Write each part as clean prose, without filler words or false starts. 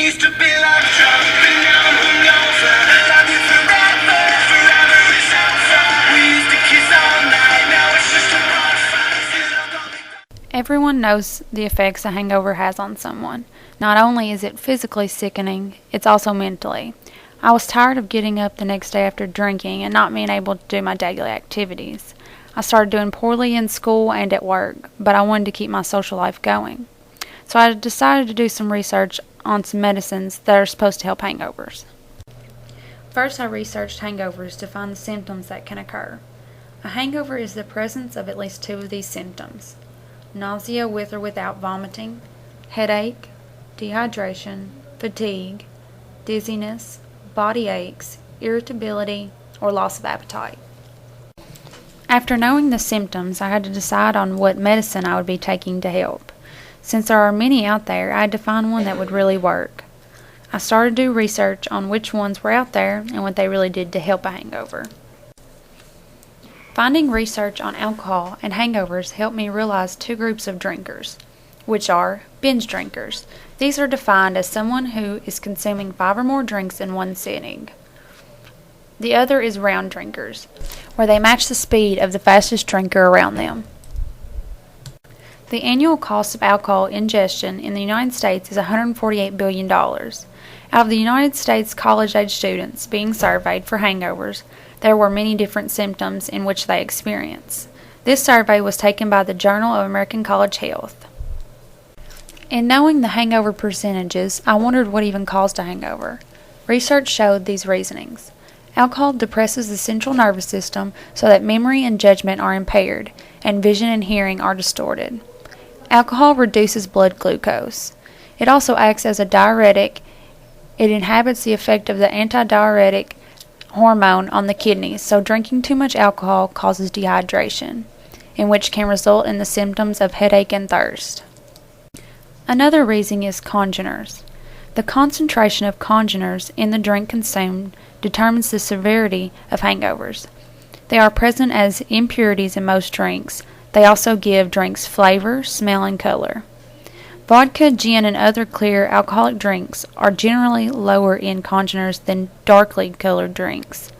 used to be like drunk, but now I'm hungover. Love you forever, forever is over. We used to kiss all night, now it's just a bonfire. Everyone knows the effects a hangover has on someone. Not only is it physically sickening, it's also mentally. I was tired of getting up the next day after drinking and not being able to do my daily activities. I started doing poorly in school and at work, but I wanted to keep my social life going. So I decided to do some research on some medicines that are supposed to help hangovers. First, I researched hangovers to find the symptoms that can occur. A hangover is the presence of at least two of these symptoms: nausea with or without vomiting, headache, dehydration, fatigue, dizziness, body aches, irritability, or loss of appetite. After knowing the symptoms, I had to decide on what medicine I would be taking to help. Since there are many out there, I had to find one that would really work. I started to do research on which ones were out there and what they really did to help a hangover. Finding research on alcohol and hangovers helped me realize two groups of drinkers, which are binge drinkers. These are defined as someone who is consuming 5 or more drinks in one sitting. The other is round drinkers, where they match the speed of the fastest drinker around them. The annual cost of alcohol ingestion in the United States is $148 billion. Out of the United States college-age students being surveyed for hangovers, there were many different symptoms in which they experience. This survey was taken by the Journal of American College Health. In knowing the hangover percentages, I wondered what even caused a hangover. Research showed these reasonings. Alcohol depresses the central nervous system so that memory and judgment are impaired, and vision and hearing are distorted. Alcohol reduces blood glucose. It also acts as a diuretic. It inhibits the effect of the antidiuretic hormone on the kidneys, so drinking too much alcohol causes dehydration, in which can result in the symptoms of headache and thirst. Another reason is congeners. The concentration of congeners in the drink consumed determines the severity of hangovers. They are present as impurities in most drinks. They also give drinks flavor, smell, and color. Vodka, gin, and other clear alcoholic drinks are generally lower in congeners than darkly colored drinks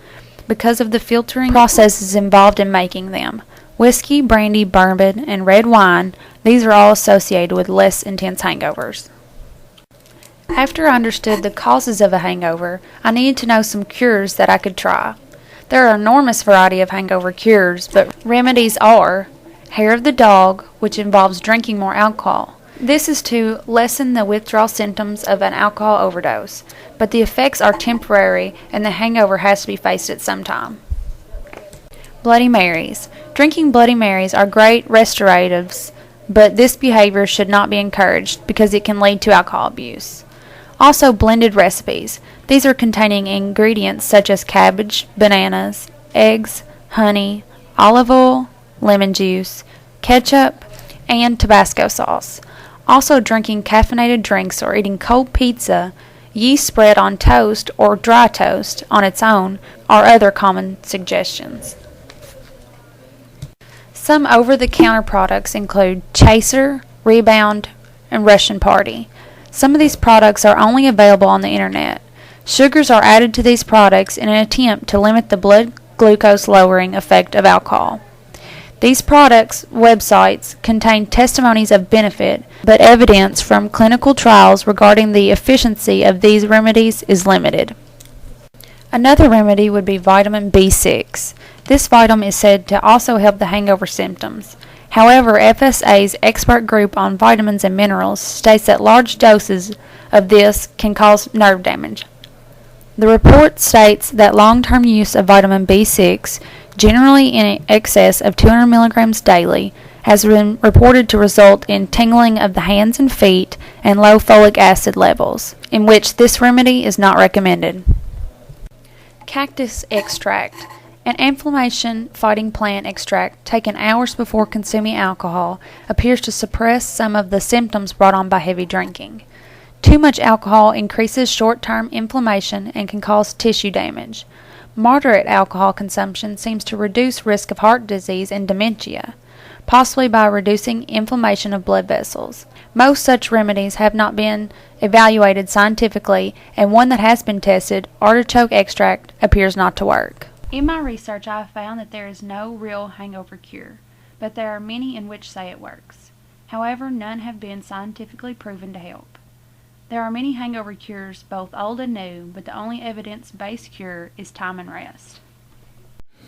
because of the filtering processes involved in making them. Whiskey, brandy, bourbon, and red wine, these are all associated with less intense hangovers. After I understood the causes of a hangover, I needed to know some cures that I could try. There are an enormous variety of hangover cures, but remedies are hair of the dog, which involves drinking more alcohol. This is to lessen the withdrawal symptoms of an alcohol overdose, but the effects are temporary and the hangover has to be faced at some time. Bloody Marys. Drinking Bloody Marys are great restoratives, but this behavior should not be encouraged because it can lead to alcohol abuse. Also, blended recipes. These are containing ingredients such as cabbage, bananas, eggs, honey, olive oil, lemon juice, ketchup, and Tabasco sauce. Also, drinking caffeinated drinks or eating cold pizza, yeast spread on toast or dry toast on its own are other common suggestions. Some over-the-counter products include Chaser, Rebound, and Russian Party. Some of these products are only available on the internet. Sugars are added to these products in an attempt to limit the blood glucose lowering effect of alcohol. These products' websites contain testimonies of benefit, but evidence from clinical trials regarding the efficacy of these remedies is limited. Another remedy would be vitamin B6. This vitamin is said to also help the hangover symptoms. However, FSA's expert group on vitamins and minerals states that large doses of this can cause nerve damage. The report states that long-term use of vitamin B6, generally in excess of 200 milligrams daily, has been reported to result in tingling of the hands and feet and low folic acid levels, in which this remedy is not recommended. Cactus extract. An inflammation-fighting plant extract taken hours before consuming alcohol appears to suppress some of the symptoms brought on by heavy drinking. Too much alcohol increases short-term inflammation and can cause tissue damage. Moderate alcohol consumption seems to reduce risk of heart disease and dementia. possibly by reducing inflammation of blood vessels. Most such remedies have not been evaluated scientifically, and one that has been tested, artichoke extract, appears not to work. In my research, I have found that there is no real hangover cure, but there are many in which say it works. However, none have been scientifically proven to help. There are many hangover cures, both old and new, but the only evidence-based cure is time and rest.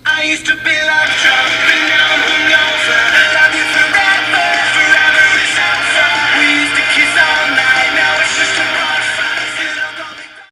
I used to be like jumping down from